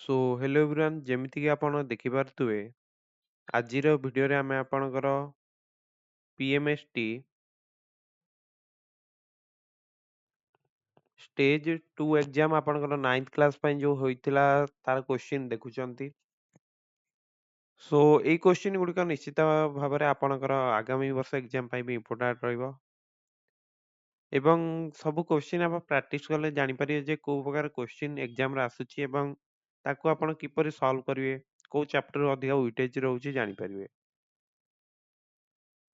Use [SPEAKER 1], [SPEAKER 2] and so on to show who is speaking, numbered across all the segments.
[SPEAKER 1] Show hello everyone ଯେମିତିକି ଆପଣ ଦେଖିପାରୁଥିବେ ଆଜିର ଭିଡ଼ିଓରେ ଆମେ ଆପଣଙ୍କର PMST ଷ୍ଟେଜ୍ 2 ଏକ୍ଜାମ୍ ଆପଣଙ୍କର 9th କ୍ଲାସ୍ ପାଇଁ ଯେଉଁ ହୋଇଥିଲା ତାର କୋଶ୍ଚିନ୍ ଦେଖୁଛନ୍ତି। ସୋ ଏଇ କୋଶ୍ଚିନ୍ ଗୁଡ଼ିକ ନିଶ୍ଚିତ ଭାବରେ ଆପଣଙ୍କର ଆଗାମୀ ବର୍ଷ ଏକ୍ଜାମ୍ ପାଇଁ ବି ଇମ୍ପୋର୍ଟାଣ୍ଟ ରହିବ ଏବଂ ସବୁ କୋଶ୍ଚିନ୍ ଆପଣ ପ୍ରାକ୍ଟିସ୍ କଲେ ଜାଣିପାରିବେ ଯେ କେଉଁ ପ୍ରକାର କୋଶ୍ଚିନ୍ ଏକ୍ଜାମ୍ରେ ଆସୁଛି ଏବଂ ତାକୁ ଆପଣ କିପରି ସଲ୍ଭ କରିବେ, କେଉଁ ଚାପ୍ଟର ଅଧିକ ୱେଟେଜ୍ ରହୁଛି ଜାଣିପାରିବେ।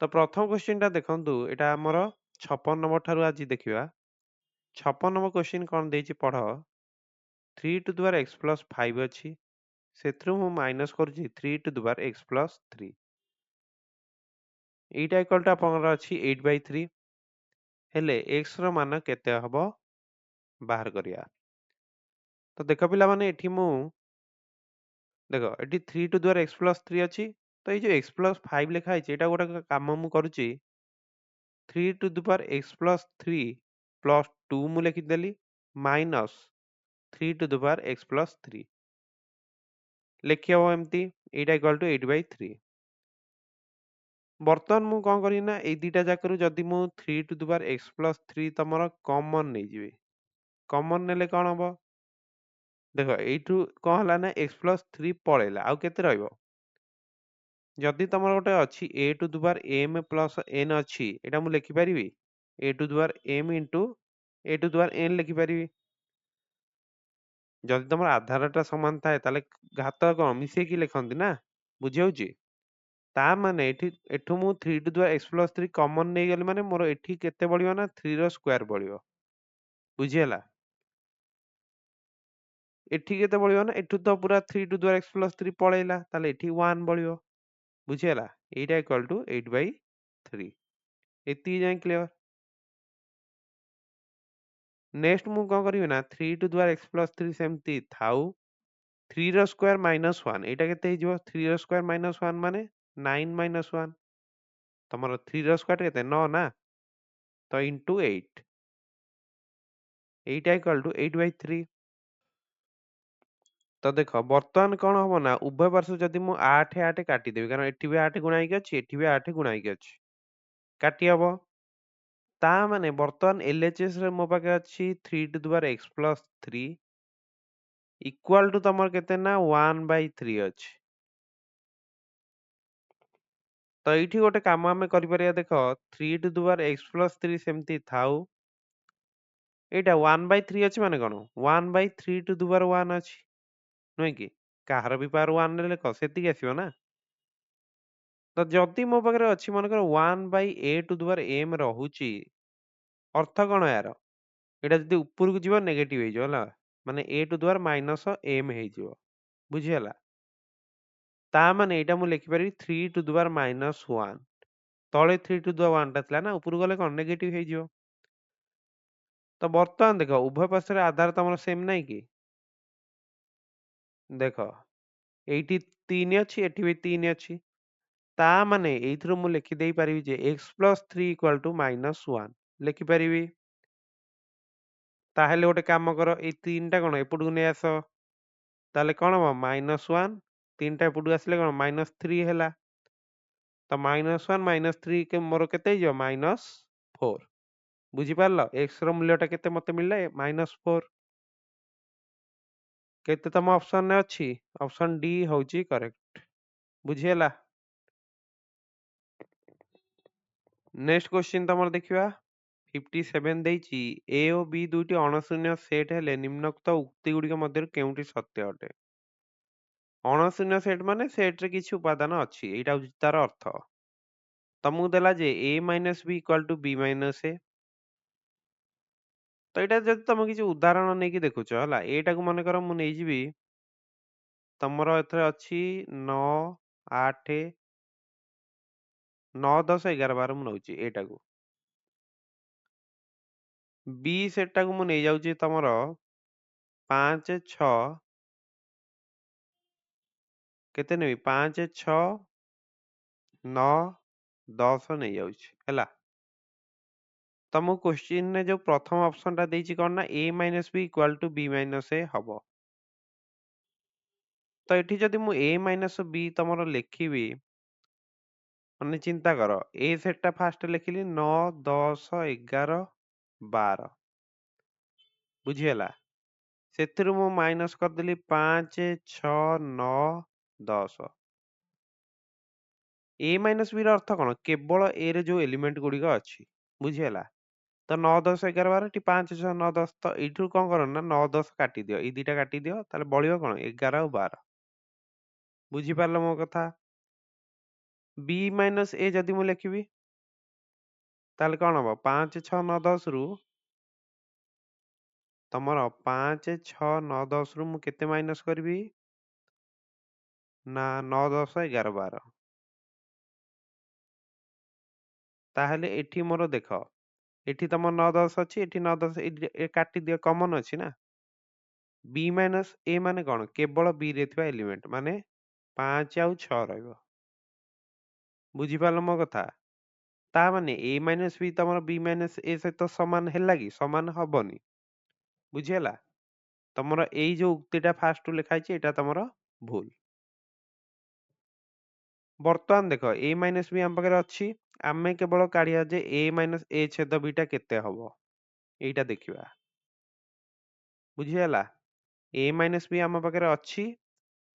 [SPEAKER 1] ତ ପ୍ରଥମ କୋଶ୍ଚିନ୍ଟା ଦେଖନ୍ତୁ, ଏଇଟା ଆମର 56 ନମ୍ବର ଠାରୁ ଆଜି ଦେଖିବା। 56 ନମ୍ବର କୋଶ୍ଚିନ୍ କ'ଣ ଦେଇଛି ପଢ଼। 3 to the power x plus 5 ଅଛି, ସେଥିରୁ ମୁଁ ମାଇନସ୍ କରୁଛି 3 to the power x plus 3। ଏଇଟା ଇକ୍ୱାଲ୍ ଟୁ ଆପଣଙ୍କର ଅଛି 8/3। ହେଲେ x ର ମାନ କେତେ ହବ ବାହାର କରିବା। ତ ଦେଖ ପିଲାମାନେ, ଏଠି ମୁଁ ଦେଖ ଏଠି 3 to the power x plus 3 ଅଛି। ତ ଏଇ ଯେଉଁ x ପ୍ଲସ୍ 5 ଲେଖା ହେଇଛି ଏଇଟା ଗୋଟେ କାମ ମୁଁ କରୁଛି 3 to the power x plus 3 plus 2 ମୁଁ ଲେଖିଦେଲି minus 3 to the power x plus 3 ଲେଖି ହେବ ଏମିତି। ଏଇଟା ଇକ୍ୱାଲ୍ ଟୁ 8/3। ବର୍ତ୍ତମାନ ମୁଁ କ'ଣ କରିବି ନା ଏଇ ଦୁଇଟା ଯାକରୁ ଯଦି ମୁଁ 3 to the power x plus 3 ତମର କମନ୍ ନେଇଯିବି। କମନ୍ ନେଲେ କ'ଣ ହବ ଦେଖ, ଏଇଠୁ କ'ଣ ହେଲା ନା x ପ୍ଲସ୍ 3 ପଳେଇଲା, ଆଉ କେତେ ରହିବ। ଯଦି ତମର ଗୋଟେ ଅଛି a to the power m plus n ଅଛି, ଏଇଟା ମୁଁ ଲେଖିପାରିବି a to the power m into a to the power n ଲେଖିପାରିବି। ଯଦି ତମର ଆଧାରଟା ସମାନ ଥାଏ ତାହେଲେ ଘାତ କ'ଣ ମିଶେଇକି ଲେଖନ୍ତି ନା, ବୁଝିହେଉଛି। ତା ମାନେ ଏଠୁ ମୁଁ 3 to the power x plus 3 common ନେଇଗଲି ମାନେ ମୋର ଏଠି କେତେ ବଳିବ ନା 3 ର ସ୍କୋୟାର ବଳିବ, ବୁଝିହେଲା। ଏଠି କେତେ ବଳିବ ନା ଏଠୁ ତ ପୁରା 3 to the power x plus 3 ପଳେଇଲା, ତାହେଲେ ଏଠି 1 ବଳିବ, ବୁଝିହେଲା। ଏଇଟା ଇକ୍ୱାଲ୍ ଟୁ 8/3। ଏତିକି ଯାଏଁ କ୍ଲିୟର। ନେକ୍ସଟ ମୁଁ କ'ଣ କରିବି ନା 3 to the power x plus 3 ସେମିତି ଥାଉ, 3 ର ସ୍କୋୟାର ମାଇନସ୍ 1 ଏଇଟା କେତେ ହେଇଯିବ 3 ର ସ୍କୋୟାର ମାଇନସ୍ 1 ମାନେ 9 ମାଇନସ୍ 1। ତମର 3 ର ସ୍କୋୟାର କେତେ 9 ନା, ତ ଇଣ୍ଟୁ 8। ଏଇଟା ଇକ୍ୱାଲ୍ ଟୁ 8/3। ତ ଦେଖ ବର୍ତ୍ତମାନ କ'ଣ ହବ ନା ଉଭୟ ପାର୍ଶ୍ୱ ଯଦି ମୁଁ 8 8 କାଟିଦେବି, କାରଣ ଏଠି ବି 8 ଗୁଣା ହେଇକି ଅଛି, ଏଠି ବି 8 ଗୁଣା ହେଇକି ଅଛି, କାଟି ହବ। ତା ମାନେ ବର୍ତ୍ତମାନ LHS ରେ ମୋ ପାଖେ ଅଛି 3 to the power x plus 3 equal to ତମର କେତେ ନା 1/3 ଅଛି। ତ ଏଇଠି ଗୋଟେ କାମ ଆମେ କରିପାରିବା, ଦେଖ 3 to the power x plus 3 ସେମିତି ଥାଉ, ଏଇଟା 1/3 ଅଛି ମାନେ କ'ଣ 1/3 ଟୁ ଦ ପାୱାର 1 ଅଛି, ନୁହେଁ କି। କାହାର ବି ପାୱାର 1 ନେଲେ ଲେଖ, ସେତିକି ଆସିବ ନା। ତ ଯଦି ମୋ ପାଖରେ ଅଛି ମନେକର 1/a two the power m ରହୁଛି, ଅର୍ଥ କ'ଣ ଏହାର, ଏଇଟା ଯଦି ଉପରକୁ ଯିବ ନେଗେଟିଭ୍ ହେଇଯିବ ହେଲା, ମାନେ a to the power minus m ହେଇଯିବ, ବୁଝିହେଲା। ତା ମାନେ ଏଇଟା ମୁଁ ଲେଖିପାରିବି 3 ଟୁ ଦ ପାୱାର ମାଇନସ୍ 1। ତଳେ 3 ଟୁ ଦ 1 ଟା ଥିଲା ନା, ଉପରକୁ ଗଲେ କ'ଣ ନେଗେଟିଭ୍ ହେଇଯିବ। ତ ବର୍ତ୍ତମାନ ଦେଖ ଉଭୟ ପାର୍ଶ୍ୱରେ ଆଧାର ତମର ସେମ୍ ନାହିଁ କି। ଦେଖ ଏଇଠି 3 ଅଛି, ଏଠି ବି 3 ଅଛି। ତା ମାନେ ଏଇଥିରୁ ମୁଁ ଲେଖିଦେଇ ପାରିବି ଯେ x plus 3 equal two minus 1 ଲେଖିପାରିବି। ତାହେଲେ ଗୋଟେ କାମ କର, ଏଇ 3ଟା କ'ଣ ଏପଟକୁ ନେଇ ଆସ, ତାହେଲେ କ'ଣ ହବ ମାଇନସ୍ 1, 3ଟା ଏପଟକୁ ଆସିଲେ କ'ଣ ମାଇନସ୍ 3 ହେଲା। ତ ମାଇନସ୍ 1 ମାଇନସ୍ 3 ମୋର କେତେ ହେଇଯିବ ମାଇନସ୍ 4। ବୁଝିପାରିଲ, x ର ମୂଲ୍ୟଟା କେତେ ମତେ ମିଳିଲା ମାଇନସ୍ 4। କେତେ ତମ ଅପସନରେ ଅଛି, ଅପସନ ଡି ହଉଛି କରେକ୍ଟ, ବୁଝିହେଲା। ନେକ୍ସଟ କ୍ୱେଶ୍ଚିନ୍ ତମର ଦେଖିବା 57 ଦେଇଛି a ଓ b ଦୁଇଟି ଅଣଶୂନ୍ୟ ସେଟ୍ ହେଲେ ନିମ୍ନୋକ୍ତ ଉକ୍ତି ଗୁଡ଼ିକ ମଧ୍ୟରୁ କେଉଁଟି ସତ୍ୟ ଅଟେ। ଅଣଶୂନ୍ୟ ସେଟ୍ ମାନେ ସେଟ୍ରେ କିଛି ଉପାଦାନ ଅଛି, ଏଇଟା ହଉଛି ତାର ଅର୍ଥ। ତମକୁ ଦେଲା ଯେ a minus b equal to b minus a। ତ ଏଇଟା ଯଦି ତମେ କିଛି ଉଦାହରଣ ନେଇକି ଦେଖୁଛ ହେଲା, ଏଇଟାକୁ ମନେକର ମୁଁ ନେଇଯିବି, ତମର ଏଥିରେ ଅଛି 9 8 9 10 11 12 ମୁଁ ନଉଛି ଏଇଟାକୁ। ବି ସେଟ୍ଟାକୁ ମୁଁ ନେଇଯାଉଛି ତମର 5 6 କେତେ ନେବି 5 6 9 10 ନେଇଯାଉଛି ହେଲା। ତମକୁ କ୍ୱେଶ୍ଚିନରେ ଯୋଉ ପ୍ରଥମ ଅପସନଟା ଦେଇଛି କ'ଣ ନା a minus b equal to b minus a ହବ। ତ ଏଠି ଯଦି ମୁଁ a ମାଇନସ୍ b ତମର ଲେଖିବି, ମାନେ ଚିନ୍ତା କର, ଏ ସେଟ୍‌ଟା ଫାଷ୍ଟ ଲେଖିଲି 9, 10, 11, 12 ବୁଝିହେଲା? ସେଥିରୁ ମୁଁ ମାଇନସ୍ କରିଦେଲି 5, 6, 9, 10। a ମାଇନସ୍ b ର ଅର୍ଥ କଣ? କେବଳ a ରେ ଯୋଉ ଏଲିମେଣ୍ଟ ଗୁଡ଼ିକ ଅଛି। ବୁଝିହେଲା? ତ 9, 10, 11, 12 ଏଠି 5, 6, 9, 10 ତ ଏଇଥିରୁ କଣ କର ନା 9, 10 କାଟିଦିଅ। ଏଇ ଦିଟା କାଟିଦିଅ। ତାହେଲେ ବଳିବ କଣ? 11 ଆଉ 12। ବୁଝିପାରିଲ ମୋ କଥା? b ମାଇନସ୍ a ଯଦି ମୁଁ ଲେଖିବି, ତାହେଲେ କଣ ହବ? 5, 6, 9, 10 ରୁ ତମର 5, 6, 9, 10 ରୁ ମୁଁ କେତେ ମାଇନସ୍ କରିବି? ନା 9, 10, 11, 12। ତାହେଲେ ଏଠି ମୋର ଦେଖ, ଏଠି ତମ 9, 10 ଅଛି, ଏଠି 9, 10 କାଟିଦିଅ, କମନ୍ ଅଛି ନା। b ମାଇନସ୍ a ମାନେ କଣ? କେବଳ b ରେ ଥିବା ଏଲିମେଣ୍ଟ, ମାନେ 5 ଆଉ 6 ରହିବ। ବୁଝିପାରିଲ ମୋ କଥା? ତା ମାନେ a ମାଇନସ୍ b ତମର b ମାଇନସ୍ a ସହିତ ସମାନ ହେଲା କି? ସମାନ ହବନି। ବୁଝିହେଲା? ତମର ଏଇ ଯୋଉ ଉକ୍ତିଟା ଫାଷ୍ଟରୁ ଲେଖା ହେଇଛି, ଏଇଟା ତମର ଭୁଲ। ବର୍ତ୍ତମାନ ଦେଖ, a ମାଇନସ୍ b ଆମ ପାଖରେ ଅଛି। ଆମେ କେବଳ କାଢିବା ଯେ a ମାଇନସ୍ a ଛେଦ b ଟା କେତେ ହବ, ଏଇଟା ଦେଖିବା। ବୁଝିହେଲା? a ମାଇନସ୍ b ଆମ ପାଖରେ ଅଛି।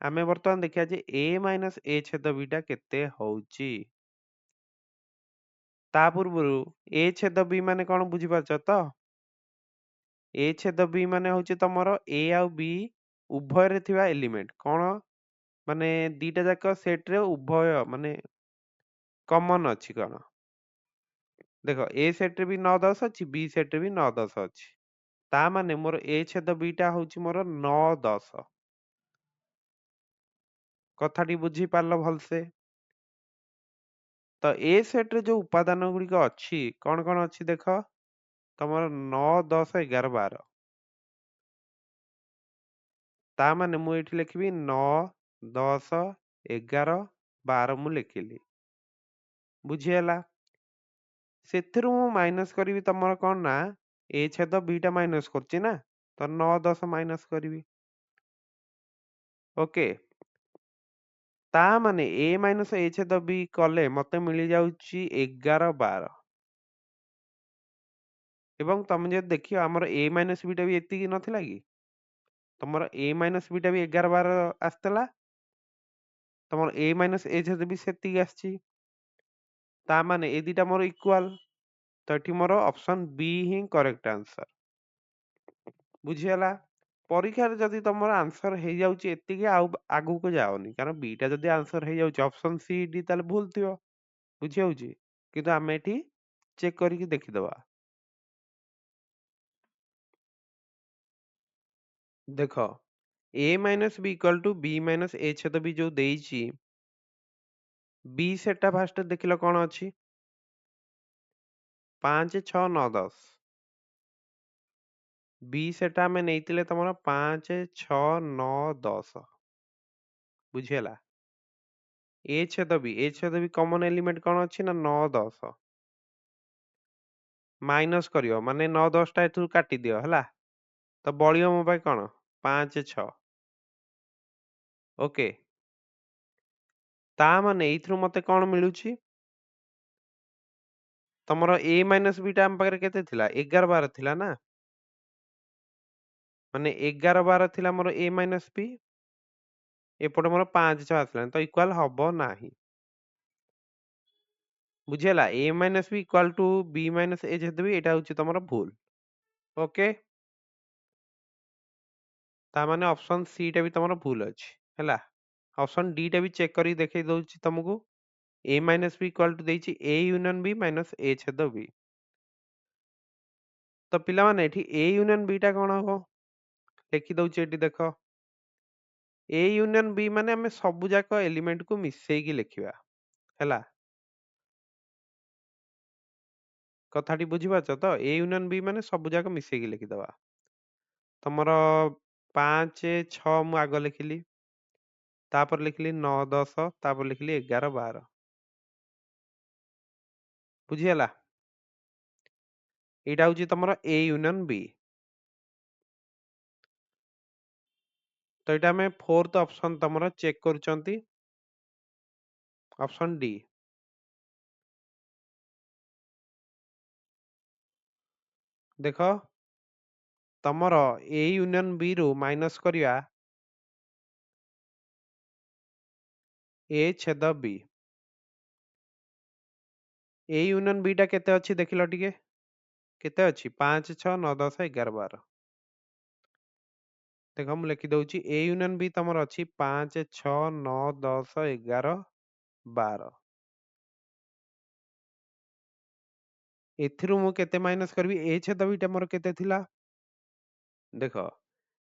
[SPEAKER 1] ଆମେ ବର୍ତ୍ତମାନ ଦେଖିବା ଯେ a ମାଇନସ୍ a ଛେଦ b ଟା କେତେ ହଉଛି। ତା ପୂର୍ବରୁ a ଛେଦ b ମାନେ କଣ ବୁଝିପାରୁଛ ତ? a ଛେଦ b ମାନେ ହଉଛି ତମର a ଆଉ b ଉଭୟରେ ଥିବା ଏଲିମେଣ୍ଟ। କଣ? ମାନେ ଦିଟା ଯାକ ସେଟରେ ଉଭୟ ମାନେ କମନ ଅଛି କଣ? ଦେଖ, a ସେଟରେ ବି 9, 10 ଅଛି, b ସେଟରେ ବି 9, 10 ଅଛି। ତା ମାନେ ମୋର a ଛେଦ b ଟା ହଉଛି ମୋର 9, 10। କଥାଟି ବୁଝିପାରିଲ ଭଲସେ? ତ ଏ ସେଟରେ ଯୋଉ ଉପାଦାନ ଗୁଡିକ ଅଛି, କଣ କଣ ଅଛି ଦେଖ? ତମର 9, 10, 11, 12। ତା ମାନେ ମୁଁ ଏଇଠି ଲେଖିବି 9, 10, 11, 12 ମୁଁ ଲେଖିଲି। ବୁଝିହେଲା? ସେଥିରୁ ମୁଁ ମାଇନସ୍ କରିବି ତମର କଣ ନା a ଛେଦ b ଟା ମାଇନସ୍ କରୁଛି ନା, ତ 9, 10 ମାଇନସ୍ କରିବି। ଓକେ। ତା ମାନେ a ମାଇନସ୍ a ଛେଦ b କଲେ ମତେ ମିଳିଯାଉଛି 11, 12। ଏବଂ ତମେ ଯଦି ଦେଖିବ ଆମର a ମାଇନସ୍ b ଟା ବି ଏତିକି ନଥିଲା କି? ତମର a ମାଇନସ୍ b ଟା ବି 11, 12 ଆସିଥିଲା। ତମର a ମାଇନସ୍ a ଛେଦ b ସେତିକି ଆସିଛି। ତା ମାନେ ଏ ଦିଟା ମୋର ଇକ୍ୱାଲ। ତ ଏଠି ମୋର ଅପସନ B ହିଁ କରେକ୍ଟ ଆନ୍ସର। ବୁଝିହେଲା? ପରୀକ୍ଷାରେ ଯଦି ତମର ଆନ୍ସର ହେଇଯାଉଛି ଏତିକି, ଆଉ ଆଗକୁ ଯାଅନି। କାରଣ B ଟା ଯଦି ଆନ୍ସର ହେଇଯାଉଛି ଅପସନ C, D, ତାହେଲେ ଭୁଲ ଥିବ। ବୁଝି ହଉଛି? କିନ୍ତୁ ଆମେ ଏଠି ଚେକ୍ କରିକି ଦେଖିଦବା। ଦେଖ, a minus b equal to b minus a ଛେଦ b ଯୋଉ ଦେଇଛି, b ସେଟା ଫାଷ୍ଟ ଦେଖିଲ କଣ ଅଛି? 5, 6, 9, 10। b ସେଟା ଆମେ ନେଇଥିଲେ ତମର 5, 6, 9, 10। ବୁଝିହେଲା? a ଛେଦ b କମନ ଏଲିମେଣ୍ଟ କଣ ଅଛି ନା 9, 10। ମାଇନସ୍ କରିବ ମାନେ 9, 10 ଟା ଏଥିରୁ କାଟିଦିଅ ହେଲା। ତ ବଳିବ ମୋ ପାଇଁ କଣ? 5, 6। ଓକେ। ତା ମାନେ ଏଇଥିରୁ ମତେ କଣ ମିଳୁଛି? ତମର a ମାଇନସ୍ b ଟା ଆମ ପାଖରେ କେତେ ଥିଲା? 11, 12 ଥିଲା ନା। ମାନେ 11, 12 ଥିଲା ମୋର a ମାଇନସ୍ b। ଏପଟେ ମୋର 5, 6 ଆସିଲାଣି, ତ ଇକ୍ୱାଲ ହବ ନାହିଁ। ବୁଝିହେଲା? a minus b equal to b minus a ଛେଦ b, ଏଇଟା ହଉଛି ତମର ଭୁଲ। ଓକେ। ତା ମାନେ ଅପସନ C ଟା ବି ତମର ଭୁଲ ଅଛି ହେଲା। ଅପସନ D ଟା ବି ଚେକ୍ କରିକି ଦେଖେଇ ଦଉଛି ତମକୁ। a minus b equal to ଦେଇଛି a union b minus a ଛେଦ b। ତ ପିଲାମାନେ ଏଠି a ୟୁନିୟନ b ଟା କଣ ହବ? ଲେଖି ଦଉଛି ଏଠି ଦେଖ। a ୟୁନିୟନ b ମାନେ ଆମେ ସବୁ ଯାକ ଏଲିମେଣ୍ଟକୁ ମିଶେଇକି ଲେଖିବା ହେଲା। କଥାଟି ବୁଝିପାରୁଛ ତ? a ୟୁନିୟନ b ମାନେ ସବୁ ଯାକ ମିଶେଇକି ଲେଖିଦବା। ତମର 5, 6 ମୁଁ ଆଗ ଲେଖିଲି, ତାପରେ ଲେଖିଲି 9, 10, ତାପରେ ଲେଖିଲି 11, 12। ବୁଝିହେଲା? ଏଇଟା ହଉଛି ତମର a ୟୁନିୟନ b। ତ ଏଇଟା ଆମେ ଫୋର୍ଥ ଅପସନ୍ ତମର ଚେକ୍ କରୁଛନ୍ତି ଅପସନ୍ ଡି। ଦେଖ ତମର A ୟୁନିୟନ B ରୁ ମାଇନସ୍ କରିବା A ଛେଦ B। A ୟୁନିୟନ B ଟା କେତେ ଅଛି ଦେଖିଲ ଟିକେ, କେତେ ଅଛି 5 6 9 10 11 12। ଦେଖ ମୁଁ ଲେଖି ଦଉଛି A ୟୁନିୟନ B ତମର ଅଛି 5 6 9 10 11 12। ଏଥିରୁ ମୁଁ କେତେ ମାଇନସ୍ କରିବି, A ଛେଦ B ଟା ମୋର କେତେ ଥିଲା, ଦେଖ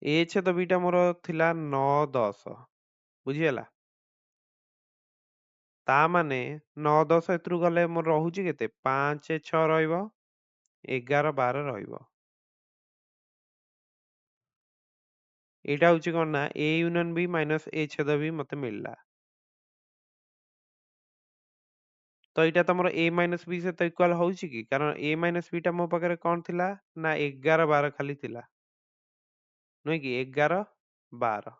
[SPEAKER 1] A ଛେଦ B ଟା ମୋର ଥିଲା 9 10, ବୁଝିହେଲା। ତା ମାନେ 9 10 ଏଥିରୁ ଗଲେ ମୋର ରହୁଛି କେତେ 5 6 ରହିବ 11 12 ରହିବ। ଏଇଟା ହଉଛି କଣ ନା A union B minus A ଛେଦ B ମତେ ମିଳିଲା। ତ ଏଇଟା ତମର A ମାଇନସ୍ B ସହିତ ଇକ୍ୱାଲ ହଉଛି କି, କାରଣ A ମାଇନସ୍ B ଟା ମୋ ପାଖରେ କଣ ଥିଲା ନା 11 12 ଖାଲି ଥିଲା, ନୁହେଁ କି 11 12,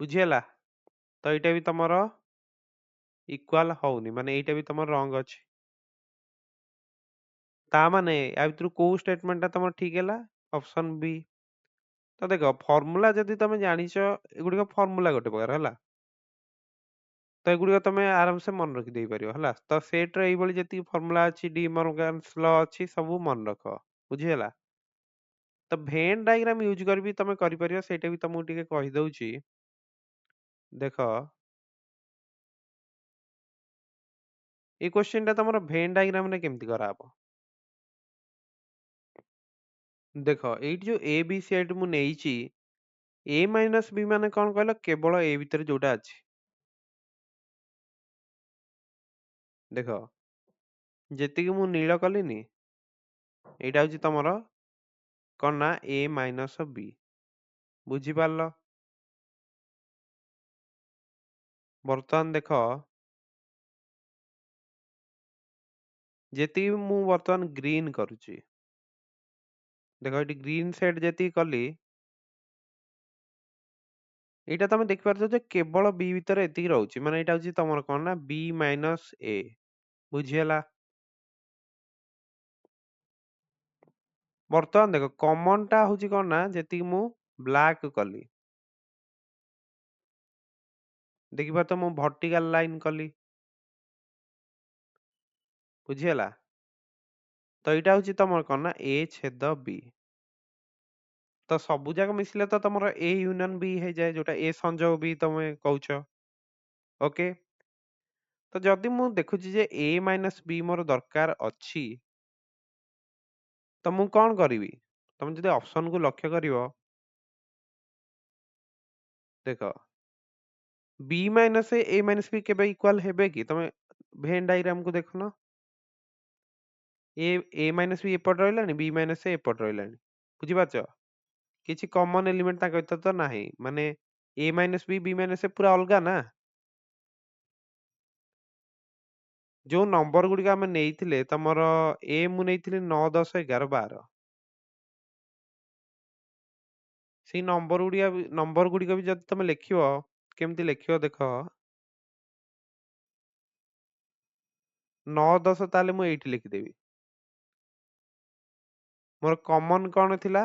[SPEAKER 1] ବୁଝିହେଲା। ତ ଏଇଟା ବି ତମର ଇକ୍ୱାଲ ହଉନି, ମାନେ ଏଇଟା ବି ତମର ରଙ୍ଗ ଅଛି। ତା ମାନେ ୟା ଭିତରୁ କୋଉ ଷ୍ଟେଟମେଣ୍ଟ ଟା ତମର ଠିକ ହେଲା, ଅପସନ B। ତ ଦେଖ ଫର୍ମୁଲା ଯଦି ତମେ ଜାଣିଛ, ଏଗୁଡିକ ଫର୍ମୁଲା ଗୋଟେ ପ୍ରକାର ହେଲା, ତ ଏଗୁଡିକ ତମେ ଆରାମସେ ମନେ ରଖି ଦେଇପାରିବ ହେଲା। ତ ସେଟ ର ଏଇଭଳି ଯେତିକି ଫର୍ମୁଲା ଅଛି, ଡି ମର୍ଗାନ୍ସ ଲ ଅଛି, ସବୁ ମନେ ରଖ, ବୁଝିହେଲା। ତ ଭେନ୍ ଡାଇଗ୍ରାମ ୟୁଜ କରିବି ତମେ କରିପାରିବ, ସେଇଟା ବି ତମକୁ ଟିକେ କହିଦଉଛି। ଦେଖ ଏଇ କ୍ୱେଶ୍ଚିନ୍ ଟା ତମର ଭେନ୍ ଡାଇଗ୍ରାମ ରେ କେମିତି କରାହବ। ଦେଖ ଏଇଠି ଯୋଉ ଏ ବି ସି ମୁଁ ନେଇଛି, A ମାଇନସ୍ B ମାନେ କଣ କହିଲ, କେବଳ A ଭିତରେ ଯୋଉଟା ଅଛି। ଦେଖ ଯେତିକି ମୁଁ ନୀଳ କଲିନି, ଏଇଟା ହଉଛି ତମର କଣ ନା A ମାଇନସ୍ B, ବୁଝିପାରିଲ। ବର୍ତ୍ତମାନ ଦେଖ ଯେତିକି ମୁଁ ବର୍ତ୍ତମାନ ଗ୍ରୀନ କରୁଛି, ଦେଖ ଏଠି ଗ୍ରୀନ ସେଟ୍ ଯେତିକି କଲି, ଏଇଟା ତମେ ଦେଖିପାରୁଛ ଯେ କେବଳ B ଭିତରେ ଏତିକି ରହୁଛି, ମାନେ ଏଇଟା ହଉଛି ତମର କଣ ନା B ମାଇନସ୍ A, ବୁଝିହେଲା। ବର୍ତ୍ତମାନ ଦେଖ କମନ ଟା ହଉଛି କଣ ନା ଯେତିକି ମୁଁ ବ୍ଲାକ୍ କଲି, ଦେଖିପାରୁଛ ମୁଁ ଭର୍ଟିକାଲ ଲାଇନ କଲି, ବୁଝିହେଲା। ତ ଏଇଟା ହଉଛି ତମର କଣ ନା A ଛେଦ B। ତ ସବୁ ଯାକ ମିଶିଲେ ତ ତମର A ୟୁନିୟନ B ହେଇଯାଏ, ଯୋଉଟା A ସଂଯୋଗ B ତମେ କହୁଛ, ଓକେ। ତ ଯଦି ମୁଁ ଦେଖୁଛି ଯେ A ମାଇନସ୍ B ମୋର ଦରକାର ଅଛି, ତ ମୁଁ କଣ କରିବି, ତମେ ଯଦି ଅପସନ କୁ ଲକ୍ଷ୍ୟ କରିବ, ଦେଖ B minus A minus B କେବେ ଇକ୍ୱାଲ ହେବେ କି, ତମେ ଭେନ୍ ଡାଇଗ୍ରାମ କୁ ଦେଖୁନ, A ମାଇନସ୍ B ଏପଟେ ରହିଲାଣି, B ମାଇନସ୍ A ଏପଟେ ରହିଲାଣି, ବୁଝିପାରୁଛ। କିଛି କମନ ଏଲିମେଣ୍ଟ ତାଙ୍କ ଭିତରେ ତ ନାହିଁ, ମାନେ A minus B B minus A ପୁରା ଅଲଗା ନା। ଯୋଉ ନମ୍ବର ଗୁଡିକ ଆମେ ନେଇଥିଲେ, ତମର A ମୁଁ ନେଇଥିଲି 9 10 11 12, ସେଇ ନମ୍ବର ଗୁଡିକ ବି ଯଦି ତମେ ଲେଖିବ, କେମିତି ଲେଖିବ ଦେଖ 9 10, ତାହେଲେ ମୁଁ ଏଇଠି ଲେଖିଦେବି, ମୋର କମନ କଣ ଥିଲା,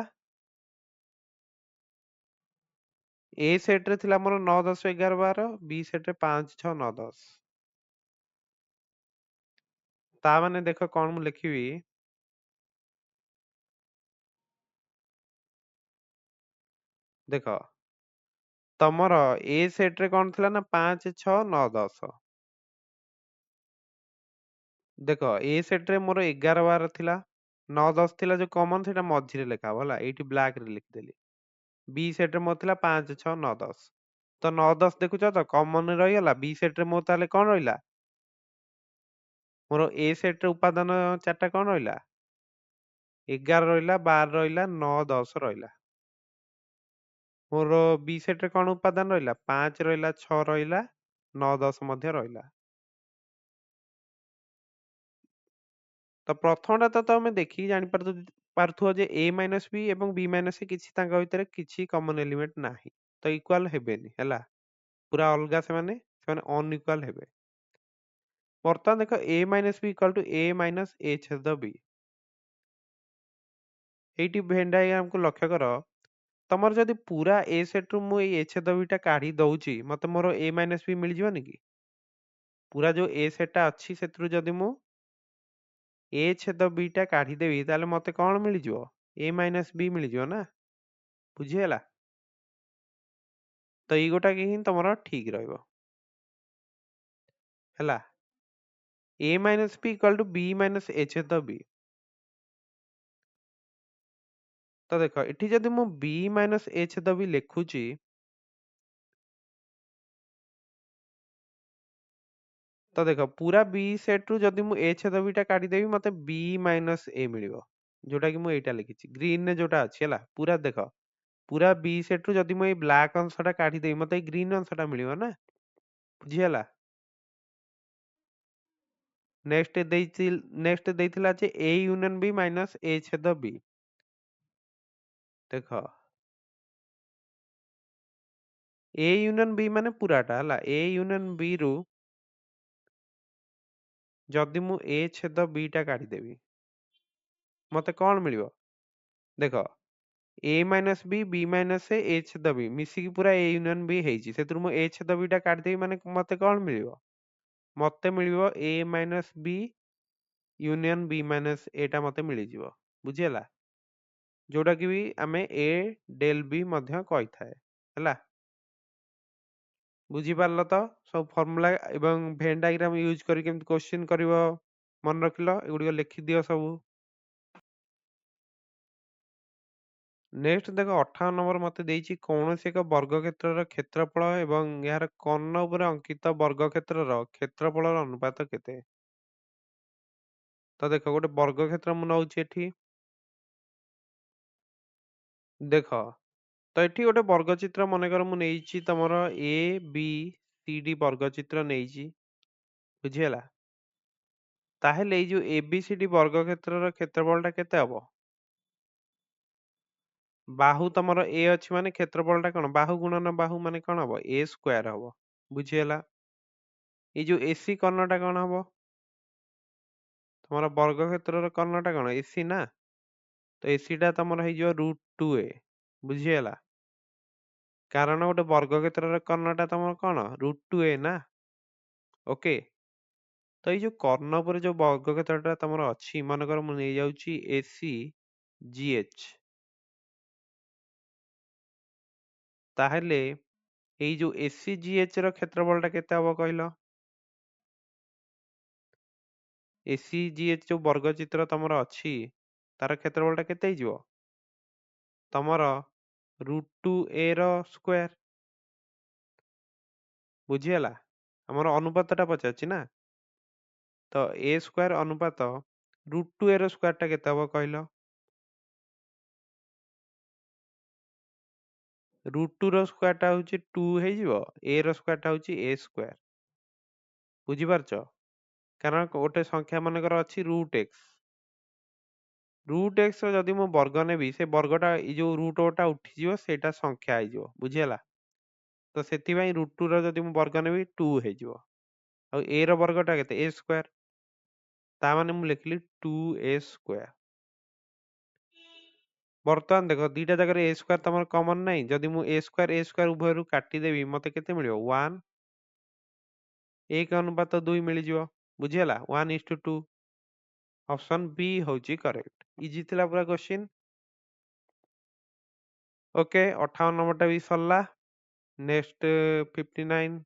[SPEAKER 1] A ସେଟ ରେ ଥିଲା ମୋର 9 10 11 12, B ସେଟ ରେ 5 6 9 10। ତା ମାନେ ଦେଖ କଣ ମୁଁ ଲେଖିବି, ଦେଖ ତମର A ସେଟ ରେ କଣ ଥିଲା ନା 5 6 9 10, ଦେଖ A ସେଟ ରେ ମୋର 11 12 ଥିଲା, 9 10 ଥିଲା ଯୋଉ କମନ, ସେଇଟା ମଝିରେ ଲେଖା ହବ ହେଲା, ଏଇଠି ବ୍ଲାକ୍ ରେ ଲେଖିଦେଲି। B ସେଟ ରେ ମୋର ଥିଲା 5 6 9 10, ତ 9 10 ଦେଖୁଛ ତ କମନ ରହିଗଲା। B ସେଟ ରେ ମୋର ତାହେଲେ କଣ ରହିଲା, ମୋର A ସେଟ ରେ ଉପାଦାନ ଚାରିଟା କଣ ରହିଲା, 11 ରହିଲା, 12 ରହିଲା, 9 10 ରହିଲା। ମୋର B ସେଟ ରେ କଣ ଉପାଦାନ ରହିଲା, 5 ରହିଲା, 6 ରହିଲା, 9 10 ମଧ୍ୟ ରହିଲା। ତ ପ୍ରଥମଟା ତ ତମେ ଦେଖିକି ଜାଣିପାରୁଛ, ପାରୁଥିବ ଯେ a ମାଇନସ୍ b ଏବଂ b ମାଇନସ୍ a କିଛି ତାଙ୍କ ଭିତରେ କିଛି କମନ୍ ଏଲିମେଣ୍ଟ ନାହିଁ। ତ ଇକ୍ୱାଲ୍ ହେବେନି ହେଲା। ପୁରା ଅଲଗା ସେମାନେ ଅନଇକ୍ୱାଲ୍ ହେବେ। ବର୍ତ୍ତମାନ ଦେଖ a minus b equal to a minus a ଛେଦ b। ଏଇଠି ଭେନ୍ ଡାଇଗ୍ରାମକୁ ଲକ୍ଷ୍ୟ କର। ତମର ଯଦି ପୁରା a ସେଟ୍ରୁ ମୁଁ ଏଇ a ଛେଦ bଟା କାଢି ଦଉଛି ମତେ ମୋର a ମାଇନସ୍ b ମିଳିଯିବନି କି? ପୁରା ଯୋଉ a ସେଟ୍ଟା ଅଛି ସେଥିରୁ ଯଦି ମୁଁ a ଛେଦ bଟା କାଢିଦେବି ତାହେଲେ ମତେ କଣ ମିଳିଯିବ? a ମାଇନସ୍ b ମିଳିଯିବ ନା। ବୁଝିହେଲା? ତ ଏଇ ଗୋଟାକ ହିଁ ତମର ଠିକ୍ ରହିବ। ହେଲା। a minus b equal to b minus a ଛେଦ b। ତ ଦେଖ ଏଠି ଯଦି ମୁଁ b ମାଇନସ୍ a ଛେଦ b ଲେଖୁଛି ତ ଦେଖ ପୁରା b ସେଟ୍ରୁ ଯଦି ମୁଁ a ଛେଦ bଟା କାଢିଦେବି ମତେ b ମାଇନସ୍ a ମିଳିବ। ଯୋଉଟା କି ମୁଁ ଏଇଟା ଲେଖିଛି ଗ୍ରୀନରେ ଯୋଉଟା ଅଛି ହେଲା। ପୁରା ଦେଖ ପୁରା b ସେଟ୍ରୁ ଯଦି ମୁଁ ଏଇ ବ୍ଲାକ୍ ଅଂଶଟା କାଢିଦେବି ମତେ ଏଇ ଗ୍ରୀନ ଅଂଶଟା ମିଳିବ ନା। ବୁଝିହେଲା? ନେକ୍ସଟ ଦେଇଥିଲା ଯେ a union b minus a ଛେଦ b। ଦେଖ a ୟୁନିୟନ b ମାନେ ପୁରାଟା ହେଲା। a ୟୁନିୟନ b ରୁ ଯଦି ମୁଁ a ଛେଦ bଟା କାଢିଦେବି ମତେ କଣ ମିଳିବ? ଦେଖ a minus b minus a ଛେଦ b ମିଶିକି ପୁରା a ୟୁନିୟନ b ହେଇଛି। ସେଥିରୁ ମୁଁ a ଛେଦ bଟା କାଢିଦେବି ମାନେ ମତେ କଣ ମିଳିବ? ମତେ ମିଳିବ a minus b union b minus aଟା ମତେ ମିଳିଯିବ। ବୁଝିହେଲା? ଯୋଉଟା କି ବି ଆମେ a ଡେଲ୍ b ମଧ୍ୟ କହିଥାଏ। ହେଲା। ବୁଝିପାରିଲ ତ ସବୁ ଫର୍ମୁଲା ଏବଂ ଭେନ୍ ଡାଇଗ୍ରାମ ୟୁଜ କରି କେମିତି କ୍ୱେଶ୍ଚିନ୍ କରିବ ମନେ ରଖିଲ। ଏଗୁଡିକ ଲେଖିଦିଅ ସବୁ। ନେକ୍ସଟ ଦେଖ 58 ନମ୍ବର ମତେ ଦେଇଛି କୌଣସି ଏକ ବର୍ଗକ୍ଷେତ୍ରର କ୍ଷେତ୍ରଫଳ ଏବଂ ଏହାର କର୍ଣ୍ଣ ଉପରେ ଅଙ୍କିତ ବର୍ଗକ୍ଷେତ୍ରର କ୍ଷେତ୍ରଫଳର ଅନୁପାତ କେତେ? ତ ଦେଖ ଗୋଟେ ବର୍ଗକ୍ଷେତ୍ର ମୁଁ ନଉଛି ଏଠି। ଦେଖ ତ ଏଠି ଗୋଟେ ବର୍ଗଚିତ୍ର ମନେକର ମୁଁ ନେଇଛି ତମର a b c d ବର୍ଗଚିତ୍ର ନେଇଛି। ବୁଝିହେଲା? ତାହେଲେ ଏଇ ଯୋଉ a b c d ବର୍ଗକ୍ଷେତ୍ରର କ୍ଷେତ୍ରଫଳଟା କେତେ ହବ? ବାହୁ ତମର a ଅଛି ମାନେ କ୍ଷେତ୍ରଫଳଟା କଣ? ବାହୁ ଗୁଣନ ବାହୁ ମାନେ କଣ ହବ? a ସ୍କୋୟାର ହବ। ବୁଝିହେଲା? ଏଇ ଯୋଉ AC କର୍ଣ୍ଣଟା କଣ ହବ? ତମର ବର୍ଗକ୍ଷେତ୍ରର କର୍ଣ୍ଣଟା କଣ? AC ନା। ତ AC ଟା ତମର ହେଇଯିବ √2a। ବୁଝିହେଲା? କାରଣ ଗୋଟେ ବର୍ଗକ୍ଷେତ୍ରର କର୍ଣ୍ଣଟା ତମର କଣ? √2a ନା। ଓକେ। ତ ଏଇ ଯୋଉ କର୍ଣ୍ଣ ଉପରେ ଯୋଉ ବର୍ଗକ୍ଷେତ୍ରଟା ତମର ଅଛି ମନେକର ମୁଁ ନେଇଯାଉଛି AC GH। ତାହେଲେ ଏଇ ଯୋଉ AC GH ର କ୍ଷେତ୍ରଫଳଟା କେତେ ହବ କହିଲ? AC GH ଯୋଉ ବର୍ଗଚିତ୍ର ତମର ଅଛି ତାର କ୍ଷେତ୍ରଫଳଟା କେତେ ହେଇଯିବ? ତମର √2a ର ସ୍କୋୟାର। ବୁଝିହେଲା? ଆମର ଅନୁପାତଟା ପଚାରୁଛି ନା। ତ a ସ୍କୋୟାର ଅନୁପାତ √2a ର ସ୍କୋୟାରଟା କେତେ ହବ କହିଲ? √2 ର ସ୍କୋୟାରଟା ହଉଛି 2 ହେଇଯିବ। a ର ସ୍କୋୟାରଟା ହଉଛି a ସ୍କୋୟାର। ବୁଝିପାରୁଛ? କାରଣ ଗୋଟେ ସଂଖ୍ୟା ମନେକର ଅଛି √x। √x ର ଯଦି ମୁଁ ବର୍ଗ ନେବି ସେ ବର୍ଗଟା ଏଇ ଯୋଉ √ଟା ଉଠିଯିବ ସେଇଟା ସଂଖ୍ୟା ହେଇଯିବ। ବୁଝିହେଲା? ତ ସେଥିପାଇଁ √2 ର ଯଦି ମୁଁ ବର୍ଗ ନେବି 2 ହେଇଯିବ। ଆଉ a ର ବର୍ଗଟା କେତେ? a square. ତା ମାନେ ମୁଁ ଲେଖିଲି 2a ସ୍କୋୟାର। ବର୍ତ୍ତମାନ ଦେଖ ଦିଟା ଜାଗାରେ a ସ୍କୋୟାର ତମର କମନ ନାହିଁ। ଯଦି ମୁଁ a ସ୍କୋୟାର ଉଭୟରୁ କାଟିଦେବି ମତେ କେତେ ମିଳିବ? 1 1 ଅନୁପାତ 2 ମିଳିଯିବ। ବୁଝିହେଲା? 1:2। ଅପସନ B ହଉଛି କରେକ୍ଟ। ଇଜି ଥିଲା ପୁରା କ୍ୱେଶ୍ଚିନ୍। ଓକେ 58 ନମ୍ବରଟା ବି ସରିଲା। ନେକ୍ସଟ 59।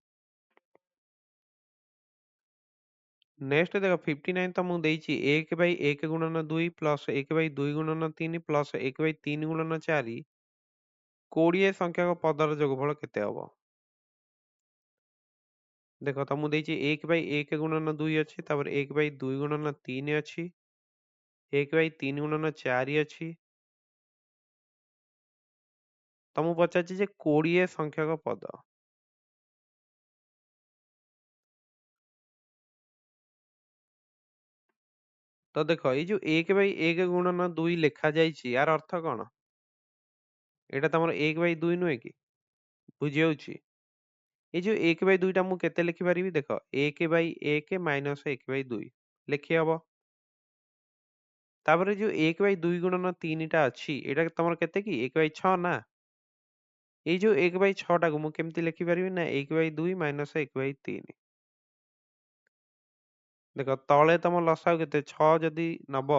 [SPEAKER 1] ନେକ୍ସଟ ଦେଖ 59 ତ ମୁଁ ଦେଇଛି 1/1 ଗୁଣନ 2 ପ୍ଲସ 1/2 ଗୁଣନ 3 ପ୍ଲସ 1/3 ଗୁଣନ 4 20 ସଂଖ୍ୟକ ପଦର ଯୋଗଫଳ କେତେ ହବ? ଦେଖ ତ ମୁଁ ଦେଇଛି 1/1 ଗୁଣନ 2 ଅଛି, ତାପରେ 1/2 ଗୁଣନ 3 ଅଛି, 1/3 ଗୁଣନ 4 ଅଛି। ତମକୁ ପଚାରୁଛି ଯେ 20 ସଂଖ୍ୟକ ପଦ। ତ ଦେଖ ଏଇ ଯୋଉ 1/1 ଗୁଣନ 2 ଲେଖାଯାଇଛି ୟାର ଅର୍ଥ କଣ? ଏଇଟା ତମର 1/2 ନୁହେଁ କି? ବୁଝିହଉଛି? ଏଇ ଯୋଉ 1/2 ଟା ମୁଁ କେତେ ଲେଖିପାରିବି? ଦେଖ 1/1 ମାଇନସ୍ 1/2 ଲେଖିହବ। ତାପରେ ଯୋଉ 1/2 ଗୁଣନ 3 ଟା ଅଛି ଏଇଟା ତମର କେତେ କି? 1/6 ନା? ଏଇ ଯୋଉ 1/6 ଟାକୁ ମୁଁ କେମିତି ଲେଖିପାରିବି? ନା 1/2 ମାଇନସ୍ 1/3। ଦେଖ ତଳେ ତମ ଲସାଗୁ କେତେ? 6 ଯଦି ନବ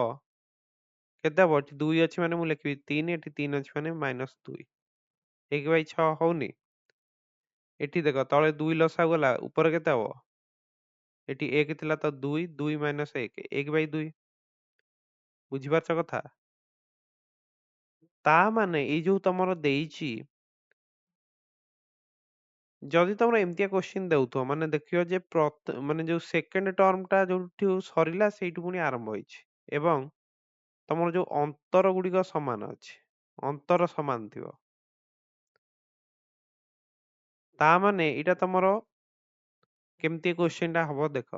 [SPEAKER 1] କେତେ ହବ? ଏଠି 2 ଅଛି ମାନେ ମୁଁ ଲେଖିବି 3, ଏଠି 3 ଅଛି ମାନେ -2। 1/6 ହଉନି? ଏଠି ଦେଖ ତଳେ 2 ଲସାଗୁ ଗଲା, ଉପରେ କେତେ ହବ? ଏଠି 1 ଥିଲା ତ 2, 2 ମାଇନସ୍ 1, 1/2। ବୁଝିପାରୁଛ କଥା? ତା ମାନେ ଏଇ ଯୋଉ ତମର ଦେଇଛି, ଯଦି ତମର ଏମିତିଆ କୋଶ୍ଚିନ୍ ଦଉଥିବ ମାନେ ଦେଖିବ ଯେ ମାନେ ଯୋଉ ସେକେଣ୍ଡ ଟର୍ମଟା ଯୋଉଠୁ ସରିଲା ସେଇଠୁ ପୁଣି ଆରମ୍ଭ ହେଇଛି ଏବଂ ତମର ଯୋଉ ଅନ୍ତର ଗୁଡିକ ସମାନ ଅଛି, ଅନ୍ତର ସମାନ ଥିବ, ତା ମାନେ ଏଇଟା ତମର କେମିତି କୋଶ୍ଚିନ୍ ଟା ହବ ଦେଖ।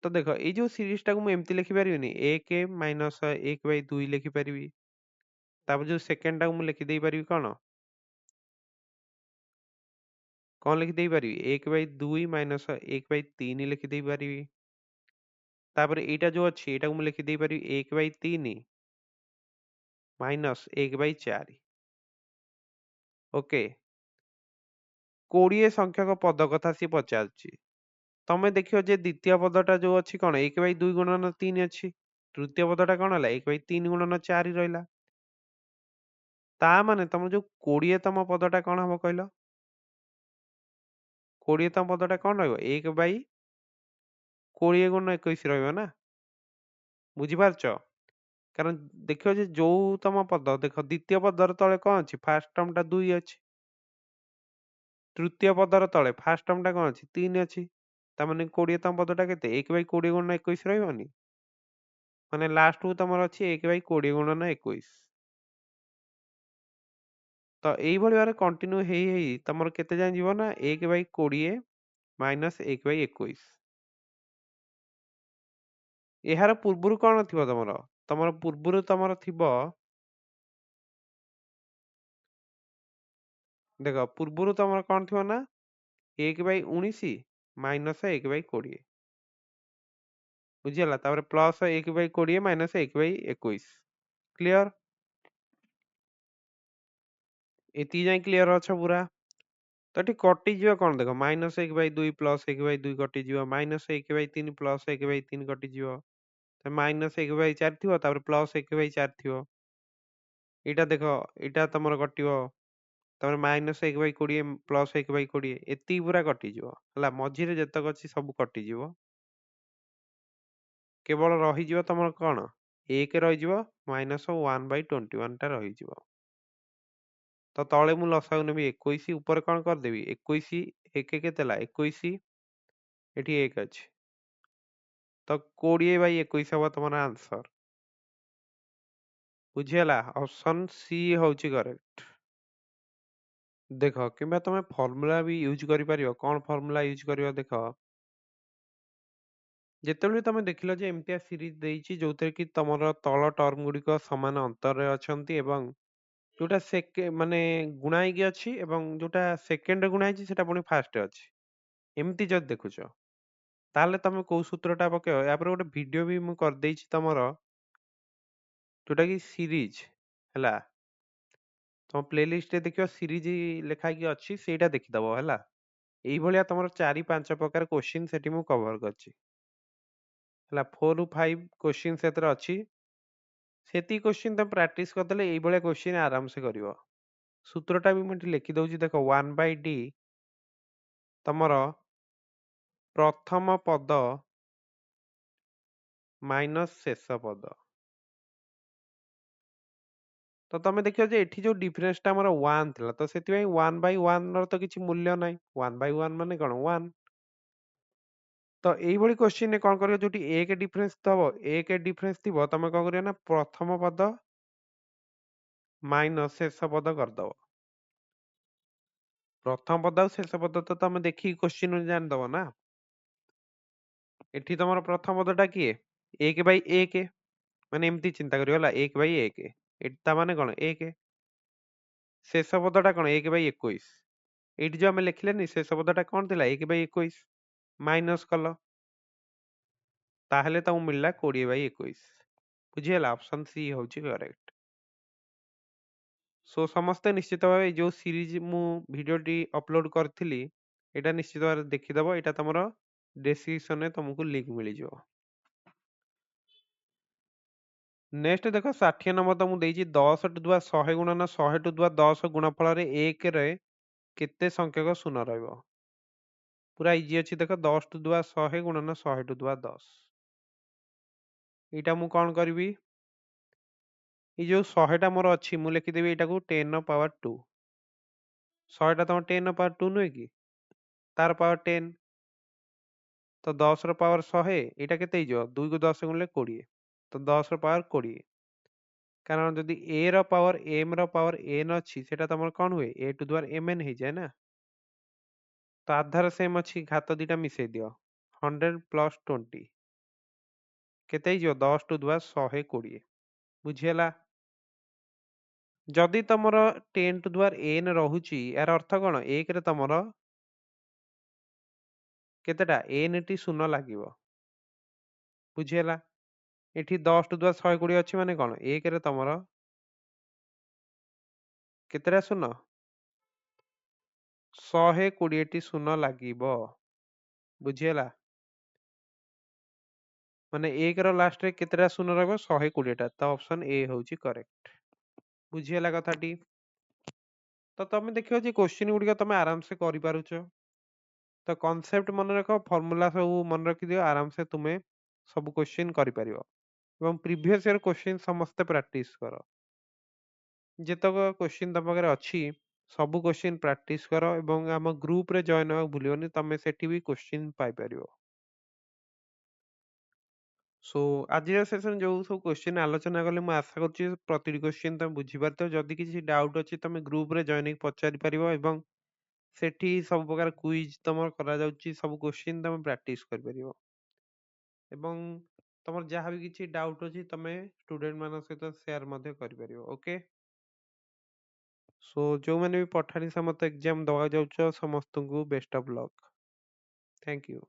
[SPEAKER 1] ତ ଦେଖ ଏଇ ଯୋଉ ସିରିଜ ଟାକୁ ମୁଁ ଏମିତି ଲେଖିପାରିବିନି 1 ମାଇନସ୍ 1/2 ଲେଖିପାରିବି। ତାପରେ ଯୋଉ ସେକେଣ୍ଡ ଟାକୁ ମୁଁ ଲେଖିଦେଇ ପାରିବି କଣ ଲେଖିଦେଇ ପାରିବି? 1/2 ମାଇନସ୍ 1/3 ଲେଖିଦେଇ ପାରିବି। ତାପରେ ଏଇଟା ଯୋଉ ଅଛି ଏଇଟାକୁ ମୁଁ ଲେଖିଦେଇ ପାରିବି 1/3 ମାଇନସ୍ 1/4। ଓକେ, 20 ସଂଖ୍ୟକ ପଦ କଥା ସିଏ ପଚାରୁଛି। ତମେ ଦେଖିବ ଯେ ଦ୍ୱିତୀୟ ପଦଟା ଯୋଉ ଅଛି କଣ 1/2 ଗୁଣନ 3 ଅଛି। ତୃତୀୟ ପଦଟା କଣ ହେଲା? 1/3 ଗୁଣନ 4 ରହିଲା। ତା ମାନେ ତମର ଯୋଉ 20 ତମ ପଦଟା କଣ ହବ କହିଲ? 20 ତମ ପଦଟା କଣ ରହିବ? 1/20 ଗୁଣନ 21 ରହିବ ନା? ବୁଝିପାରୁଛ? କାରଣ ଦେଖିବ ଯେ ଯୋଉ ତମ ପଦ ଦେଖ ଦ୍ୱିତୀୟ ପଦର ତଳେ କଣ ଅଛି? ଫାଷ୍ଟ ଟର୍ମଟା 2 ଅଛି। ତୃତୀୟ ପଦର ତଳେ ଫାଷ୍ଟ ଟର୍ମଟା କଣ ଅଛି? 3 ଅଛି। ତାମାନେ 20 ତମ ପଦଟା କେତେ? 1/20 ଗୁଣନ 21 ରହିବନି? ମାନେ ଲାଷ୍ଟକୁ ତମର ଅଛି 1/20 ଗୁଣନ 21। ତ ଏଇଭଳି ଭାବରେ କଣ୍ଟିନ୍ୟୁ ହେଇ ହେଇ ତମର କେତେ ଯାଏଁ ଯିବ ନା 1/20 ମାଇନସ୍ 1/21। ଏହାର ପୂର୍ବରୁ କଣ ଥିବ ତମର? ତମର ପୂର୍ବରୁ ତମର ଥିବ, ଦେଖ ପୂର୍ବରୁ ତମର କଣ ଥିବ ନା 1/19 ମାଇନସ୍ 1/20। ବୁଝିଗଲା? ତାପରେ ପ୍ଲସ୍ 1/20 ମାଇନସ୍ 1/21। କ୍ଲିୟର? ଏତିକି ଯାଏଁ କ୍ଲିୟର ଅଛ ପୁରା? ତ ଏଠି କଟିଯିବ କଣ ଦେଖ -1/2 ପ୍ଲସ୍ 1/2 କଟିଯିବ, -1/3 ପ୍ଲସ୍ 1/3 କଟିଯିବ, -1/4 ଥିବ ତାପରେ ପ୍ଲସ୍ 1/4 ଥିବ। ଏଇଟା ଦେଖ ଏଇଟା ତମର କଟିବ, ତାପରେ -1/20 ପ୍ଲସ୍ 1/20 ଏତିକି ପୁରା କଟିଯିବ ହେଲା। ମଝିରେ ଯେତକ ଅଛି ସବୁ କଟିଯିବ। କେବଳ ରହିଯିବ ତମର କଣ 1 ରହିଯିବ, -1/21 ଟା ରହିଯିବ। ତ ତଳେ ମୁଁ ଲସାଗୁ ନେବି 21, ଉପରେ କଣ କରିଦେବି 21, 1 କେତେ ହେଲା 21, ଏଠି 1 ଅଛି। ତ 20/21 ହବ ତମର ଆନ୍ସର। ବୁଝିହେଲା? ଅପସନ ସି ହଉଛି କରେକ୍ଟ। ଦେଖ କିମ୍ବା ତମେ ଫର୍ମୁଲା ବି ୟୁଜ କରିପାରିବ। କଣ ଫର୍ମୁଲା ୟୁଜ କରିବ ଦେଖ, ଯେତେବେଳେ ତମେ ଦେଖିଲ ଯେ ଏମିତିଆ ସିରିଜ ଦେଇଛି ଯୋଉଥିରେ କି ତମର ତଳ ଟର୍ମ ଗୁଡିକ ସମାନ ଅନ୍ତରରେ ଅଛନ୍ତି ଏବଂ ଯୋଉଟା ମାନେ ଗୁଣା ହେଇକି ଅଛି ଏବଂ ଯୋଉଟା ସେକେଣ୍ଡରେ ଗୁଣା ହେଇଛି ସେଟା ପୁଣି ଫାଷ୍ଟରେ ଅଛି, ଏମିତି ଯଦି ଦେଖୁଛ ତାହେଲେ ତମେ କୋଉ ସୂତ୍ରଟା ପକେଇବ? ୟାପରେ ଗୋଟେ ଭିଡିଓ ବି ମୁଁ କରିଦେଇଛି ତମର, ଯୋଉଟା କି ସିରିଜ ହେଲା। ତମ ପ୍ଲେଲିଷ୍ଟରେ ଦେଖିବ ସିରିଜ ଲେଖା ହେଇକି ଅଛି, ସେଇଟା ଦେଖିଦବ ହେଲା। ଏଇଭଳିଆ ତମର 4-5 ପ୍ରକାର କୋଶ୍ଚିନ୍ ସେଠି ମୁଁ କଭର କରିଛି ହେଲା। 4 ରୁ 5 କୋଶ୍ଚିନ୍ ସେଥିରେ ଅଛି। ସେତିକି କୋଶ୍ଚିନ୍ ତମେ ପ୍ରାକ୍ଟିସ କରିଦେଲେ ଏଇଭଳିଆ କୋଶ୍ଚିନ୍ ଆରାମସେ କରିବ। ସୂତ୍ରଟା ବି ମୁଁ ଏଠି ଲେଖିଦଉଛି ଦେଖ, 1/d ତମର ପ୍ରଥମ ପଦ ମାଇନସ୍ ଶେଷ ପଦ। ତ ତମେ ଦେଖିବ ଯେ ଏଠି ଯୋଉ ଡିଫରେନ୍ସ ଟା ଆମର 1 ଥିଲା, ତ ସେଥିପାଇଁ 1/1 ର ତ କିଛି ମୂଲ୍ୟ ନାହିଁ। 1/1 ମାନେ କଣ 1। ତ ଏଇଭଳି କୋଶ୍ଚିନ୍ ରେ କଣ କରିବ, ଯୋଉଠି 1 ଡିଫରେନ୍ସ ଥବ, 1 ଡିଫରେନ୍ସ ଥିବ, ତମେ କଣ କରିବ ନା ପ୍ରଥମ ପଦ ମାଇନସ୍ ଶେଷ ପଦ କରିଦବ। ପ୍ରଥମ ପଦ ଆଉ ଶେଷ ପଦ ତ ତମେ ଦେଖିକି କୋଶ୍ଚିନ୍ ଜାଣିଦବ ନା। ଏଠି ତମର ପ୍ରଥମ ପଦଟା କିଏ? 1/1 ମାନେ ଏମିତି ଚିନ୍ତା କରିବ ହେଲା 1/1 ଏଠି ତା ମାନେ କଣ 1 ଶେଷ ପଦଟା କଣ 1/21 ଏଇଠି ଯୋଉ ଆମେ ଲେଖିଲେନି ଶେଷ ପଦଟା କଣ ଥିଲା 1/21 ମାଇନସ କଲ ତାହେଲେ ତମକୁ ମିଳିଲା 20/21 ବୁଝିହେଲା ଅପସନ ସି ହଉଛି କରେକ୍ଟ। ସୋ ସମସ୍ତେ ନିଶ୍ଚିତ ଭାବେ ଯୋଉ ସିରିଜ ମୁଁ ଭିଡିଓଟି ଅପଲୋଡ କରିଥିଲି ଏଇଟା ନିଶ୍ଚିତ ଭାବରେ ଦେଖିଦବ ଏଇଟା ତମର ଡେସ୍କ୍ରିପସନରେ ତମକୁ ଲିଙ୍କ ମିଳିଯିବ। ନେକ୍ସଟ ଦେଖ 60 ନମ୍ବର ତମକୁ ଦେଇଛି 10 ଟୁ ଦ 100 ଗୁଣନ 100 ଟୁ ଦ 10 ଗୁଣଫଳରେ 1 ରେ କେତେ ସଂଖ୍ୟକ ଶୂନ ରହିବ? ପୁରା ଇଜି ଅଛି ଦେଖ 10 ଟୁ ଦ 100 ଗୁଣନ 100 ଟୁ ଦ 10 ଏଇଟା ମୁଁ କଣ କରିବି ଏଇ ଯୋଉ 100ଟା ମୋର ଅଛି ମୁଁ ଲେଖିଦେବି ଏଇଟାକୁ 10 ର ପାୱାର 2 100ଟା ତମ 10 ର ପାୱାର 2 ନୁହେଁ କି ତାର ପାୱାର 10 ତ 10 ର ପାୱାର 100 ଏଇଟା କେତେ ହେଇଯିବ 2 କୁ 10 ଗୁଣିଲେ 20 ତ 10 ର ପାୱାର 20 କାରଣ ଯଦି a ର ପାୱାର m ର ପାୱାର n ଅଛି ସେଟା ତମର କଣ ହୁଏ a ଟୁ ଦ mn ହେଇଯାଏ ନା ତ ଆଧାର ସେମ୍ ଅଛି ଘାତ ଦିଟା ମିଶେଇ ଦିଅ 100 ପ୍ଲସ 20 କେତେ ହେଇଯିବ 10 ଟୁ ଦ 120 ବୁଝିହେଲା। ଯଦି ତମର 10 ଟୁ ଦ n ରହୁଛି ଏହାର ଅର୍ଥ କଣ 1 ରେ ତମର କେତେଟା n ଟି ଶୂନ ଲାଗିବ ବୁଝିହେଲା। ଏଠି 10 ଟୁ ଦ 120 ଅଛି ମାନେ କଣ 1 ରେ ତମର କେତେଟା ଶୂନ 120ଟି ଶୂନ ଲାଗିବ ବୁଝିହେଲା। ମାନେ 1 ର ଲାଷ୍ଟରେ କେତେଟା ଶୂନ ରହିବ 120ଟା ତ ଅପସନ ଏ ହଉଛି କରେକ୍ଟ ବୁଝିହେଲା କଥାଟି। ତ ତମେ ଦେଖିବ ଯେ କୋଶ୍ଚିନ୍ ଗୁଡିକ ତମେ ଆରାମସେ କରିପାରୁଛ ତ କନସେପ୍ଟ ମନେ ରଖ ଫର୍ମୁଲା ସବୁ ମନେ ରଖିଦିଅ ଆରାମସେ ତୁମେ ସବୁ କୋଶ୍ଚିନ୍ କରିପାରିବ ଏବଂ ପ୍ରିଭିୟସ୍ ଇୟର କୋଶ୍ଚିନ୍ ସମସ୍ତେ ପ୍ରାକ୍ଟିସ କର ଯେତେକ କୋଶ୍ଚିନ୍ ତମ ପାଖରେ ଅଛି ସବୁ କୋଶ୍ଚିନ୍ ପ୍ରାକ୍ଟିସ କର ଏବଂ ଆମ ଗ୍ରୁପରେ ଜଏନ୍ ହେବାକୁ ଭୁଲିବନି ତମେ ସେଠି ବି କୋଶ୍ଚିନ୍ ପାଇପାରିବ। ସୋ ଆଜିର ସେସନ ଯୋଉ ସବୁ କୋଶ୍ଚିନ୍ ଆଲୋଚନା କଲେ ମୁଁ ଆଶା କରୁଛି ପ୍ରତିଟି କୋଶ୍ଚିନ୍ ତମେ ବୁଝିପାରିଥିବ ଯଦି କିଛି ଡାଉଟ୍ ଅଛି ତମେ ଗ୍ରୁପରେ ଜଏନ୍ ହେଇକି ପଚାରି ପାରିବ ଏବଂ ସେଠି ସବୁ ପ୍ରକାର କୁଇଜ ତମର କରାଯାଉଛି ସବୁ କୋଶ୍ଚିନ୍ ତମେ ପ୍ରାକ୍ଟିସ କରିପାରିବ ଏବଂ ତମର ଯାହା ବି କିଛି ଡାଉଟ୍ ଅଛି ତମେ ଷ୍ଟୁଡେଣ୍ଟ ମାନଙ୍କ ସହିତ ସେୟାର ମଧ୍ୟ କରିପାରିବ ଓକେ। ସୋ ଯୋଉମାନେ ବି ପଠାଣି ସାମନ୍ତ ଏକ୍ଜାମ ଦେବାକୁ ଯାଉଛ ସମସ୍ତଙ୍କୁ best of luck thank you.